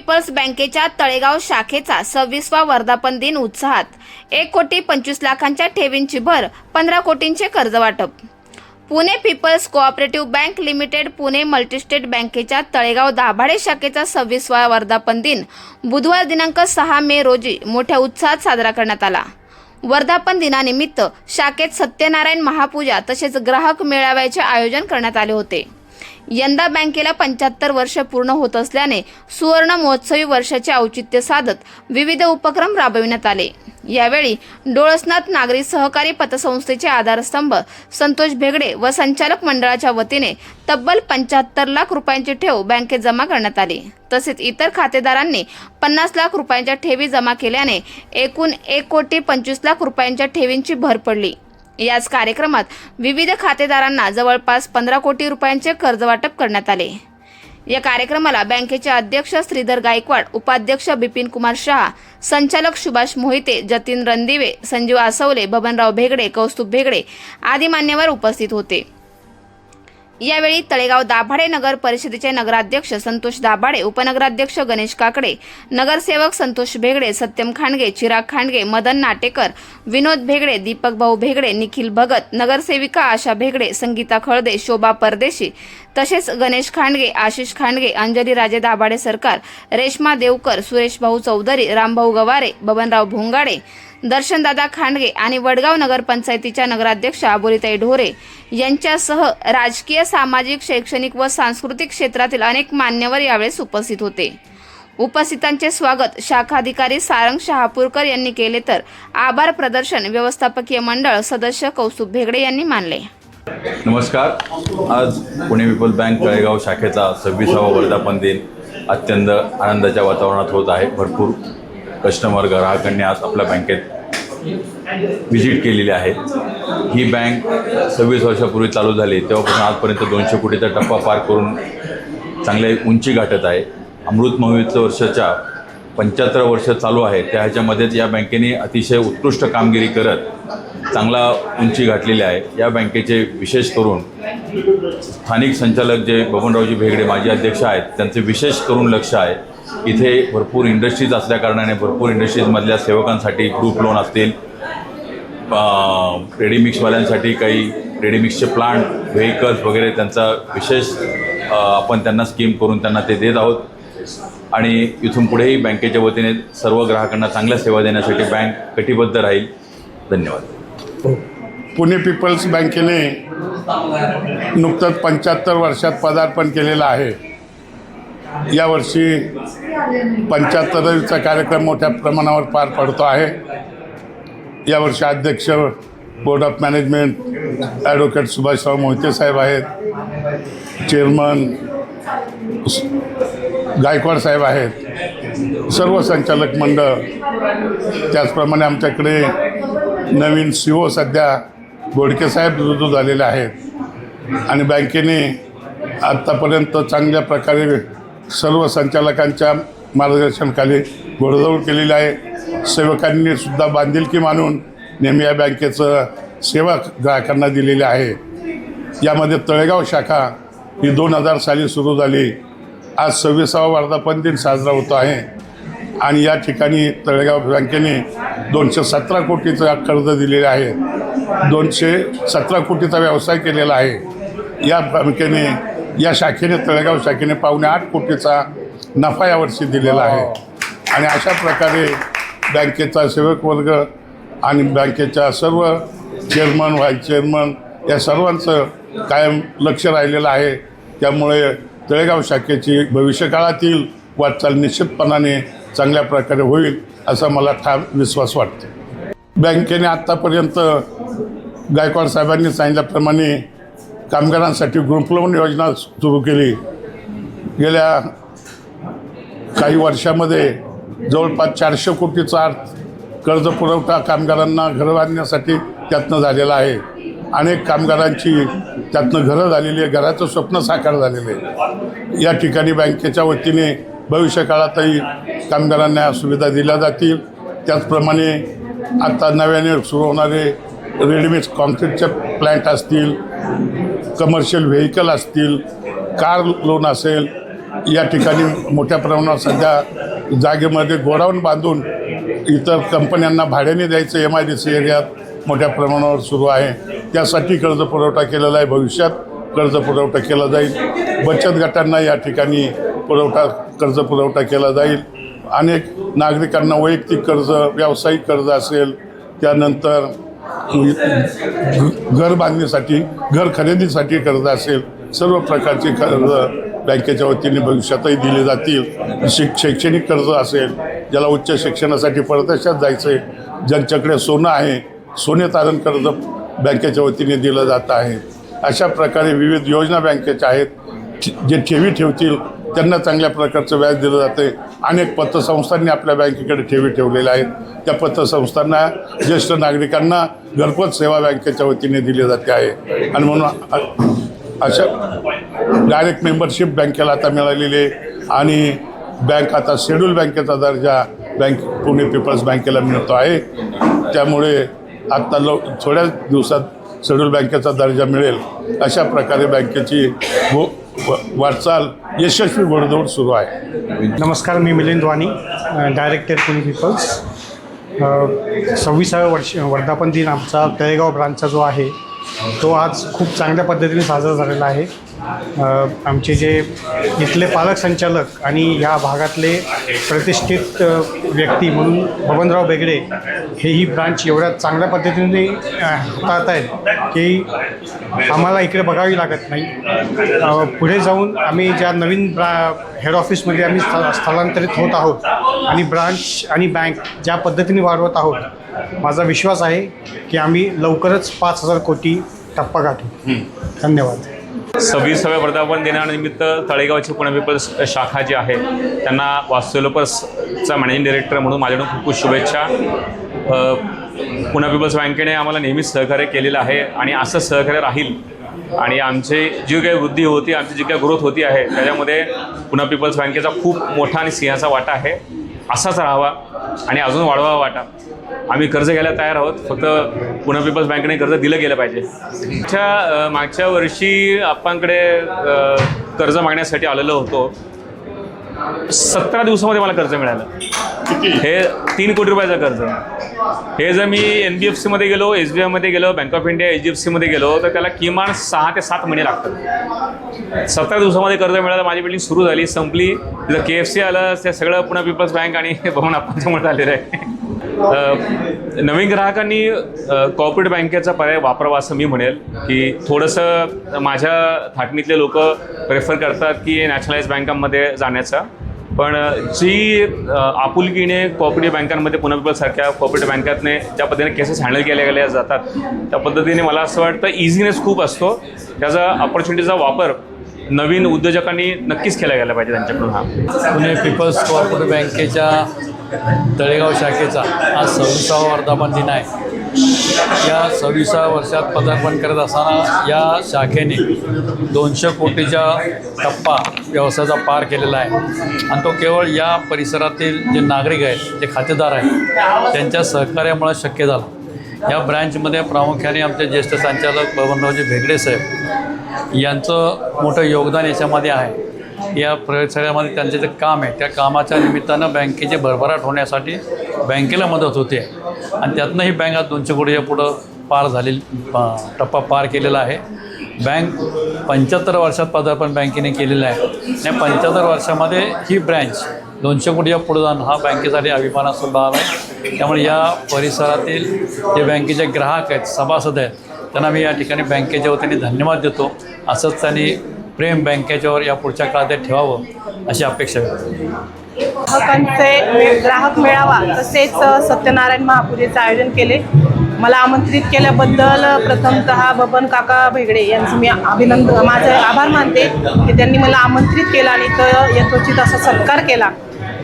People's बँकेच्या तळेगाव शाखेचा 26वा वर्धापन दिन उत्साहात 1,25,00,000च्या ठेवींची भर 15 कोटींचे कर्ज वाटप। Pune people's cooperative bank limited Pune multistate बँकेच्या तळेगाव दाभाडे शाखेचा 26वा वर्धापन दिन बुधवार दिनांक 6 मे रोजी मोठ्या उत्साहात साजरा करण्यात आला। वर्धापन दिनानिमित्त शाखेत सत्यनारायण महापूजा तसेच ग्राहक मेळाव्याचे आयोजन करण्यात आले होते। यंदा बँकेला 75 वर्ष पूर्ण होत असल्याने सुवर्ण महोत्सवी वर्षाचे औचित्य साधत विविध उपक्रम राबविण्यात आले। यावेळी डोळसनाथ नागरी सहकारी पतसंस्थेचे आधारस्तंभ संतोष भेगडे व संचालक मंडळाच्या वतीने तब्बल 75 लाख रुपयांची ठेव बँकेत जमा करण्यात आली। तसेच इतर खातेदारांनी 50 लाख रुपयांच्या ठेवी जमा केल्याने एकूण 1,25,00,000 रुपयांच्या ठेवींची भर पडली। याच कार्यक्रमात विविध खातेदारांना जवळपास 15 कोटी रुपयांचे कर्ज वाटप करण्यात आले। या कार्यक्रमाला बँकेचे अध्यक्ष श्रीधर गायकवाड, उपाध्यक्ष बिपिन कुमार शहा, संचालक सुभाष मोहिते, जतीन रणदिवे, संजीव आसवले, बबनराव भेगडे, कौस्तुभ भेगडे आदी मान्यवर उपस्थित होते। यावेळी तळेगाव दाभाडे नगर परिषदेचे नगराध्यक्ष संतोष दाभाडे, उपनगराध्यक्ष गणेश काकडे, नगरसेवक संतोष भेगडे, सत्यम खांडगे, चिराग खांडगे, मदन नाटेकर, विनोद भेगडे, दीपक भाऊ भेगडे, निखिल भगत, नगरसेविका आशा भेगडे, संगीता खळदे, शोभा परदेशी तसेच गणेश खांडगे, आशिष खांडगे, अंजली राजे दाभाडे सरकार, रेश्मा देवकर, सुरेश भाऊ चौधरी, रामभाऊ गवारे, बबनराव भोंगाडे, दर्शनदादा खांडगे आणि वडगाव नगरपंचायतीच्या नगराध्यक्ष अबोलीताई ढोरे यांच्यासह राजकीय, सामाजिक, शैक्षणिक व सांस्कृतिक क्षेत्रातील अनेक मान्यवर यावेळेस उपस्थित होते। उपस्थितांचे स्वागत शाखाधिकारी सारंग शहापूरकर यांनी केले तर आभार प्रदर्शन व्यवस्थापकीय मंडळ सदस्य कौस्तुभ भेगडे यांनी मानले। नमस्कार। आज पुणे पीपल्स बँक तळेगाव शाखेचा 26वा वर्धापन दिन अत्यंत आनंदाच्या वातावरणात होत आहे। भरपूर कस्टमर ग्राहकांनी आज आपल्या बँकेत व्हिजिट केलेली आहे। ही बँक 26 वर्षापूर्वी चालू झाली तेव्हापासून आजपर्यंत 200 कोटीचा टप्पा पार करून चांगले उंची गाठत आहे। अमृत महोत्सव वर्षाच्या 75 वर्ष चालू आहे त्या ह्याच्यामध्येच या बँकेने अतिशय उत्कृष्ट कामगिरी करत चांगला उंची गाठलेली आहे। या बँकेचे विशेष करून स्थानिक संचालक जे बबनरावजी भेगडे माजी अध्यक्ष आहेत त्यांचे विशेष करून लक्ष आहे। इथे भरपूर इंडस्ट्रीज असल्याकारणाने भरपूर इंडस्ट्रीजमधल्या सेवकांसाठी ग्रुप लोन असतील, रेडीमिक्सवाल्यांसाठी काही रेडीमिक्सचे प्लांट, व्हेकल्स वगैरे त्यांचा विशेष आपण त्यांना स्कीम करून त्यांना ते देत आहोत आणि इथून पुढेही बँकेच्या वतीने सर्व ग्राहकांना चांगल्या सेवा देण्यासाठी बँक कटिबद्ध राहील। धन्यवाद। पुणे पीपल्स बँकेने नुकतंच 75 वर्षात पदार्पण केलेलं आहे। यावर्षी 75वीचा कार्यक्रम मोठ्या प्रमाणावर पार पडतो आहे। यावर्षी अध्यक्ष board of management advocate Subhashrao Mohite साहेब आहेत, चेअरमन गायकवाड साहेब आहेत, सर्व संचालक मंडळ, त्याचप्रमाणे आमच्याकडे नवीन CEO सध्या गोडके साहेब रुजू झालेले आहेत आणि बँकेने आत्तापर्यंत चांगल्या प्रकारे सर्व संचालकांच्या मार्गदर्शनाखाली घोडदौड केलेली आहे। सेवकांनी सुद्धा बांधिलकी मानून नेहमी या बँकेचं सेवा ग्राहकांना दिलेली आहे। यामध्ये तळेगाव शाखा ही 2000 साली सुरू झाली। आज 26वा वर्धापन दिन साजरा होतो आहे आणि या ठिकाणी तळेगाव बँकेने 217 कोटीचं कर्ज दिलेले आहे, 217 कोटीचा व्यवसाय केलेला आहे। या बँकेने या शाखेने तळेगाव शाखेने 7.25 कोटीचा नफा यावर्षी दिलेला आहे आणि अशा प्रकारे बँकेचा सेवक वर्ग आणि बँकेच्या सर्व चेअरमन, व्हाईस चेअरमन या सर्वांचं कायम लक्ष राहिलेलं आहे। त्यामुळे तळेगाव शाखेची भविष्यकाळातील वाटचाल निश्चितपणाने चांगल्या प्रकारे होईल असा मला ठाम विश्वास वाटतो। बँकेने आत्तापर्यंत गायकवाड साहेबांनी सांगितल्याप्रमाणे कामगारांसाठी ग्रुप लोन योजना सुरू केली। गेल्या काही वर्षामध्ये जवळपास 400 कोटीचा कर्ज पुरवठा कामगारांना घरं बांधण्यासाठी त्यातनं झालेला आहे। अनेक कामगारांची त्यातनं घरं झालेली आहे, घराचं स्वप्न साकार झालेलं आहे। या ठिकाणी बँकेच्या वतीने भविष्यकाळातही कामगारांना सुविधा दिल्या जातील। त्याचप्रमाणे आता नव्याने सुरू होणारे रेडीमेड कॉन्क्रीटचे प्लांट असतील, कमर्शियल व्हेकल असतील, कार लोन असेल, या ठिकाणी मोठ्या प्रमाणावर सध्या जागेमध्ये गोडाऊन बांधून इतर कंपन्यांना भाड्याने द्यायचं MIDC एरियात मोठ्या प्रमाणावर सुरू आहे. त्यासाठी कर्ज पुरवठा केलेला आहे. भविष्यात कर्ज पुरवठा केला जाईल. बचत गटांना या ठिकाणी कर्ज पुरवठा केला जाईल. अनेक नागरिकांना वैयक्तिक कर्ज, व्यावसायिक कर्ज असेल, त्यानंतर घर बांधणीसाठी, घर खरेदीसाठी कर्ज असेल, सर्व प्रकारची कर्ज बँकेच्या वतीने भविष्यातही दिले जातील. शैक्षणिक कर्ज असेल, ज्याला उच्च शिक्षणासाठी परदेशात जायचं आहे, ज्यांच्याकडे सोनं आहे, सोने तारण कर्ज बँकेच्या वतीने दिलं जात आहे. अशा प्रकारे विविध योजना बँकेच्या आहेत. जे ठेवी ठेवतील त्यांना चांगल्या प्रकारचं व्याज दिलं जातं आहे. अनेक पतसंस्थांनी आपल्या बँकेकडे ठेवी ठेवलेल्या आहेत. त्या पतसंस्थांना, ज्येष्ठ नागरिकांना घरपोच सेवा बँकेच्या वतीने दिली जाते आहे. आणि म्हणून अशा डायरेक्ट मेंबरशिप बँकेला आता मिळालेली आहे. आणि बँक आता शेड्यूल बँकेचा दर्जा पुणे पीपल्स बँकेला मिळतो आहे. त्यामुळे आत्ता थोड्याच दिवसात शेड्यूल बँकेचा दर्जा मिळेल. अशा प्रकारे बँकेची वाटचाल यशस्वी घोडदौड सुरू आहे. नमस्कार, मी मिलिंद वाणी, डायरेक्टर पुणे पीपल्स. 26व्या वर्धापन दिन आमचा तळेगाव ब्रांचचा जो आहे तो आज खूप चांगल्या पद्धतीने साजरा झालेला आहे. आमचे जे इथले पालक संचालक आणि ह्या भागातले प्रतिष्ठित व्यक्ती म्हणून बबनराव बेगडे हे ही ब्रांच एवढ्या चांगल्या पद्धतीने हाताळत आहेत की आम्हाला इकडे बघावी लागत नाही. पुढे जाऊन आम्ही ज्या नवीन हेड ऑफिसमध्ये आम्ही स्थलांतरित होत आहोत आणि ब्रांच आणि बँक ज्या पद्धतीने वाढवत आहोत, माझा विश्वास आहे की आम्ही लवकरच 5,000 कोटी टप्पा गाठू. धन्यवाद. 26व्या वर्धापन दिनानिमित्त तळेगावची पुणे पीपल्स शाखा जी आहे त्यांना वास्तू डेव्हलपर्सचा मॅनेजिंग डायरेक्टर म्हणून माझ्याकडून खूप खूप शुभेच्छा. पुणे पीपल्स बँकेने आम्हाला नेहमीच सहकार्य केलेलं आहे आणि असं सहकार्य राहील. आणि आमची जी काही वृद्धी होती, आमची जी काही ग्रोथ होती आहे, त्याच्यामध्ये पुणे पीपल्स बँकेचा खूप मोठा आणि सिंहाचा वाटा आहे. असाच राहावा आणि अजून वाढवावा वाटा. आम्ही कर्ज घ्यायला तयार आहोत, फक्त पुणे पीपल्स बँकेने कर्ज दिलं गेलं पाहिजे. मागच्या वर्षी आपणकडे कर्ज मागण्यासाठी आलेलो होतो. 17 दिवसामध्ये मला कर्ज मिळालं. हे 3 कोटी रुपयाचं कर्ज. हे जर मी NBFCमध्ये गेलो, SBIमध्ये गेलो, बँक ऑफ इंडिया, HDFCमध्ये गेलो तर त्याला किमान 6 ते 7 महिने लागतात. 17 दिवसामध्ये कर्ज मिळालं. माझी बिल्डिंग सुरू झाली, संपली. जर KFC आलं, ते सगळं पुणे पीपल्स बँक आणि भवन आपणच्यामुळे झालेलं आहे. नवीन ग्राहकांनी कॉर्पोरेट बँकेचा पर्याय वापरावा असं मी म्हणेल. की थोडंसं माझ्या थाटणीतले लोक प्रेफर करतात की नॅशनलाइज बँकांमध्ये जाण्याचा, पण जी आपुलकीने कॉर्पोरेटिव्ह बँकांमध्ये पुणे पीपल्ससारख्या कॉर्पोरेटिव्ह बँकातने ज्या पद्धतीने केसेस हँडल केल्या गेल्या जातात, त्या पद्धतीने मला असं वाटतं इझिनेस खूप असतो. त्याचा ऑपॉर्च्युनिटीचा वापर नवीन उद्योजकांनी नक्कीच केला गेला पाहिजे त्यांच्याकडून. पुणे पीपल्स कोऑपरेटिव्ह बँकेच्या तळेगाव शाखेचा आज 26वा वर्धापन दिन आहे. या 26व्या वर्षात पदार्पण करत असताना या शाखेने 200 कोटीचा टप्पा व्यवसायाचा पार केलेला आहे. आणि तो केवळ या परिसरातील जे नागरिक आहेत, जे खातेदार आहेत, त्यांच्या सहकार्यामुळे शक्य झालं. या ब्रँचमध्ये प्रामुख्याने आमचे ज्येष्ठ संचालक बबनरावजी बेगडे साहेब यांचं मोठं योगदान याच्यामध्ये आहे. या प्रयोगशाळेमध्ये त्यांचे जे काम आहे, त्या कामाच्या निमित्तानं बँकेची भरभराट होण्यासाठी बँकेला मदत होते. आणि त्यातनंही ही बँक आज 200 कोटीच्या पुढं पार झालेली टप्पा पार केलेला आहे. बँक 75 वर्षात पदार्पण बँकेने केलेलं आहे. या 75 वर्षामध्ये ही ब्रँच 200 कोटीच्या पुढं जाणं हा बँकेसाठी अभिमानास्पद बाब आहे. त्यामुळे या परिसरातील जे बँकेचे ग्राहक आहेत, सभासद आहेत, त्यांना मी या ठिकाणी बँकेच्या वतीने धन्यवाद देतो. असंच त्यांनी प्रेम बँकेच्यावर या पुढच्या काळात ठेवावं अशी अपेक्षा आहे. ग्राहकांचे ग्राहक मेळावा तसेच सत्यनारायण महापूजेचं आयोजन केले. मला आमंत्रित केल्याबद्दल प्रथमतः बबन काका भेगडे यांचं मी माझे आभार मानते की त्यांनी मला आमंत्रित केलं आणि इथं यथोचित असा सत्कार केला.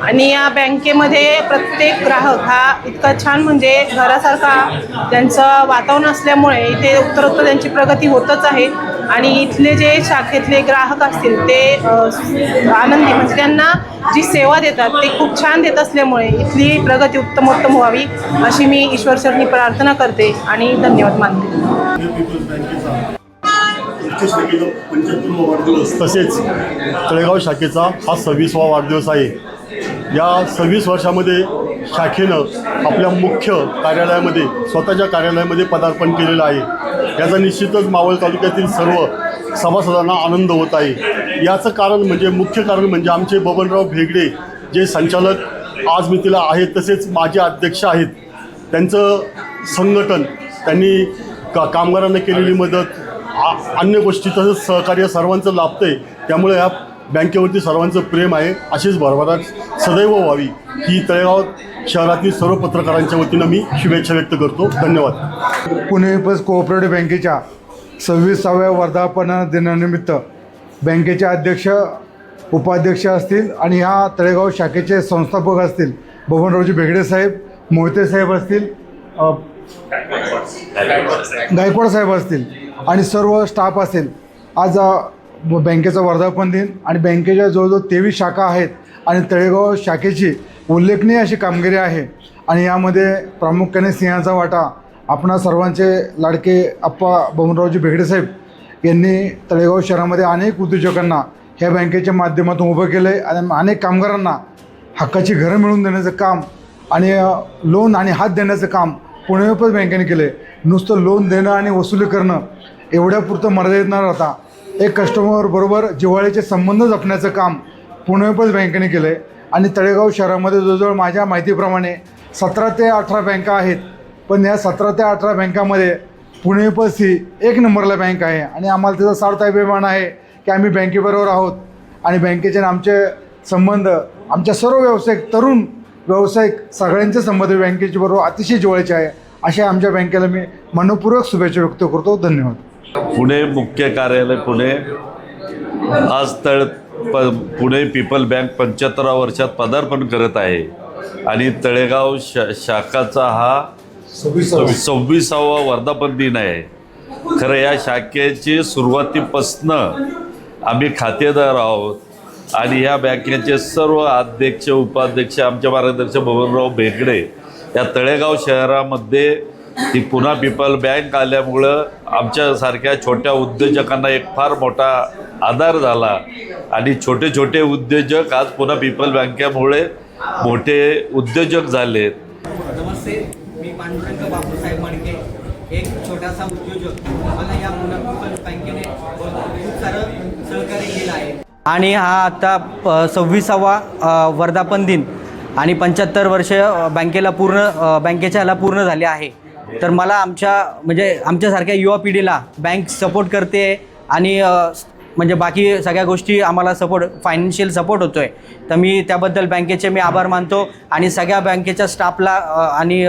आणि या बँकेमध्ये प्रत्येक ग्राहक हा इतका छान म्हणजे घरासारखा त्यांचं वातावरण असल्यामुळे इथे उत्तरोत्तर त्यांची प्रगती होतच आहे. आणि इथले जे शाखेतले ग्राहक असतील ते आनंदी म्हणजे त्यांना जी सेवा देतात ते खूप छान देत असल्यामुळे इथली प्रगती उत्तमोत्तम व्हावी अशी मी ईश्वरचरणी प्रार्थना करते आणि धन्यवाद मानते. तसेच तळेगाव शाखेचा हा 26वा वाढदिवस आहे. या 26 वर्षामध्ये शाखेनं आपल्या मुख्य कार्यालयामध्ये स्वतःच्या कार्यालयामध्ये पदार्पण केलेलं आहे. याचा निश्चितच मावळ तालुक्यातील सर्व सभासदांना आनंद होत आहे. याचं कारण म्हणजे मुख्य कारण म्हणजे आमचे बबनराव भेगडे जे संचालक आज मितीला आहेत, तसेच माजी अध्यक्ष आहेत, त्यांचं संघटन, त्यांनी कामगारांना केलेली मदत, अन्य गोष्टी तसंच सहकार्य सर्वांचं लाभतं आहे. त्यामुळे या बँकेवरती सर्वांचं प्रेम आहे. अशीच भरभराट सदैव व्हावी ही तळेगाव शहरातील सर्व पत्रकारांच्या वतीनं मी शुभेच्छा व्यक्त करतो. धन्यवाद. पुणे पीपल्स कोऑपरेटिव्ह बँकेच्या 26व्या वर्धापन दिनानिमित्त बँकेचे अध्यक्ष, उपाध्यक्ष असतील आणि ह्या तळेगाव शाखेचे संस्थापक असतील बबनरावजी भेगडे साहेब, मोहिते साहेब असतील, गायकवाड साहेब असतील आणि सर्व स्टाफ असेल, आज बँकेचा वर्धापन दिन आणि बँकेच्या जवळजवळ 23 शाखा आहेत आणि तळेगाव शाखेची उल्लेखनीय अशी कामगिरी आहे. आणि यामध्ये प्रामुख्याने सिंहाचा वाटा आपणा सर्वांचे लाडके आप्पा बबनरावजी भेगडे साहेब यांनी तळेगाव शहरामध्ये अनेक उद्योजकांना ह्या बँकेच्या माध्यमातून उभं केलं आहे आणि अनेक कामगारांना हक्काची घरं मिळवून देण्याचं काम आणि लोन आणि हात देण्याचं काम पुणे पीपल्स बँकेने केलं आहे. नुसतं लोन देणं आणि वसुली करणं एवढ्यापुरतं मर्यादित न राहता एक कस्टमरबरोबर जिव्हाळ्याचे संबंध जपण्याचं काम पुणे पीपल्स बँकेने केलं आहे. आणि तळेगाव शहरामध्ये जवळजवळ माझ्या माहितीप्रमाणे 17 ते 18 बँका आहेत, पण या 17 ते 18 बँकामध्ये पुणे पीपल्स ही 1 नंबरला बँक आहे. आणि आम्हाला त्याचा सार्थ अभिमान आहे की आम्ही बँकेबरोबर आहोत आणि बँकेचे आमचे संबंध, आमच्या सर्व व्यावसायिक, तरुण व्यावसायिक सगळ्यांचे संबंध बँकेच्या बरोबर अतिशय जिव्हाळ्याचे आहे. अशा आमच्या बँकेला मी मनपूर्वक शुभेच्छा व्यक्त करतो. धन्यवाद. पुणे मुख्य कार्यालय पुणे आज पुणे पीपल बँक 75व्या वर्षात पदार्पण करत आहे आणि तळेगाव शाखाचा हा 26वा वर्धापन दिन आहे. खरं या शाखेची सुरुवातीपासनं आम्ही खातेदार आहोत आणि या बँकेचे सर्व अध्यक्ष, उपाध्यक्ष, आमचे मार्गदर्शक बबनराव भेगडे या तळेगाव शहरामध्ये ही पुणा पीपल बँक आल्यामुळं आमच्यासारख्या छोट्या उद्योजकांना एक फार मोठा आधार झाला आणि छोटे छोटे उद्योजक आज पुणा पीपल बँकेमुळे मोठे उद्योजक झालेत. नमस्ते, मी पांडुरंग बापूसाहेब मडके, एक छोटासा उद्योजक. मला या पुणा पीपल बँकेने खूप सारं सहकार्य केलं आहे आणि हा आता 26वा वर्धापन दिन आणि 75 वर्ष बँकेच्या ह्याला पूर्ण झाले आहे. तर मला आमच्यासारख्या युवा पिढीला बँक सपोर्ट करते आणि म्हणजे बाकी सगळ्या गोष्टी आम्हाला फायनान्शियल सपोर्ट होतो आहे. तर मी त्याबद्दल बँकेचे आभार मानतो आणि सगळ्या बँकेच्या स्टाफला आणि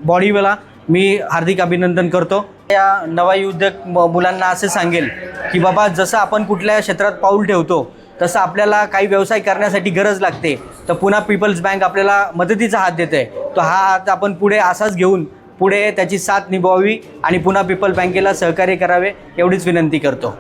बॉडीला मी हार्दिक अभिनंदन करतो. या नवयुवक मुलांना असे सांगेल की बाबा, जसं आपण कुठल्या क्षेत्रात पाऊल ठेवतो तसं आपल्याला काही व्यवसाय करण्यासाठी गरज लागते, तर पुणा पीपल्स बँक आपल्याला मदतीचा हात देते. तो हा हात आपण पुढे असाच घेऊन पुढे त्याची साथ निभावावी आणि पुणा पीपल बँकेला सहकार्य करावे एवढीच विनंती करतो.